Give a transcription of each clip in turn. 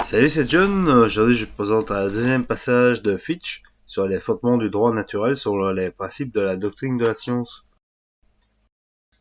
Salut, c'est John. Aujourd'hui, je présente un deuxième passage de Fitch sur les fondements du droit naturel sur les principes de la doctrine de la science.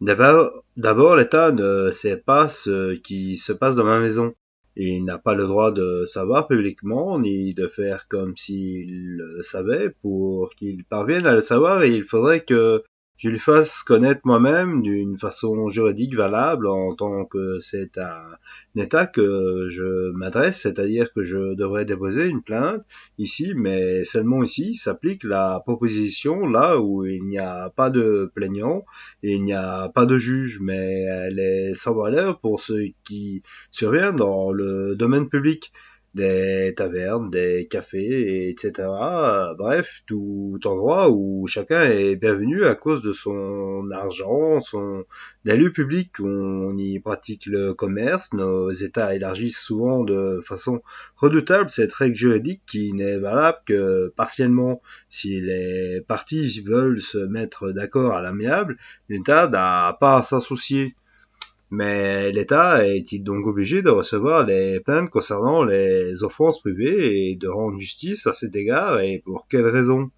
D'abord, l'État ne sait pas ce qui se passe dans ma maison. Il n'a pas le droit de savoir publiquement, ni de faire comme s'il le savait. Pour qu'il parvienne à le savoir, il faudrait que je lui fasse connaître moi-même d'une façon juridique valable en tant que c'est un État que je m'adresse, c'est-à-dire que je devrais déposer une plainte ici, mais seulement ici s'applique la proposition là où il n'y a pas de plaignant et il n'y a pas de juge, mais elle est sans valeur pour ce qui survient dans le domaine public, des tavernes, des cafés, etc. Bref, tout endroit où chacun est bienvenu à cause de son argent, des lieux publics où on y pratique le commerce. Nos États élargissent souvent de façon redoutable cette règle juridique qui n'est valable que partiellement. Si les parties veulent se mettre d'accord à l'amiable, l'État n'a pas à s'en soucier. Mais l'État est-il donc obligé de recevoir les plaintes concernant les offenses privées et de rendre justice à cet égard, et pour quelles raisons?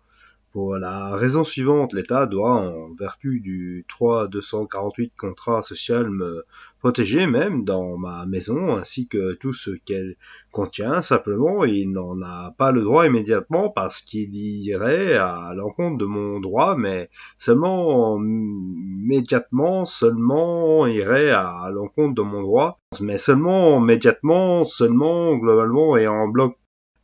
Pour la raison suivante, l'État doit, en vertu du 3-248 contrat social, me protéger même dans ma maison ainsi que tout ce qu'elle contient. Simplement, il n'en a pas le droit immédiatement parce qu'il irait à l'encontre de mon droit, mais seulement immédiatement, seulement irait à l'encontre de mon droit, mais seulement immédiatement, seulement globalement et en bloc.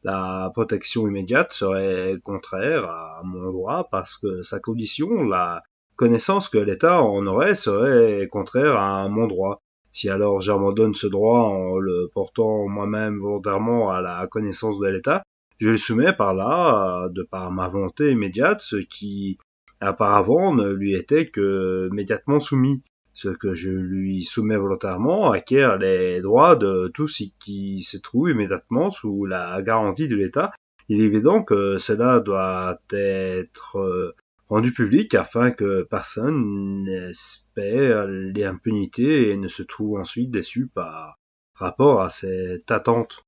La protection immédiate serait contraire à mon droit parce que sa condition, la connaissance que l'État en aurait, serait contraire à mon droit. Si alors j'abandonne ce droit en le portant moi-même volontairement à la connaissance de l'État, je le soumets par là, de par ma volonté immédiate, ce qui auparavant ne lui était que immédiatement soumis. Ce que je lui soumets volontairement acquiert les droits de tout ce qui se trouve immédiatement sous la garantie de l'État. Il est évident que cela doit être rendu public afin que personne n'espère l'impunité et ne se trouve ensuite déçu par rapport à cette attente.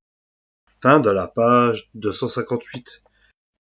Fin de la page 258.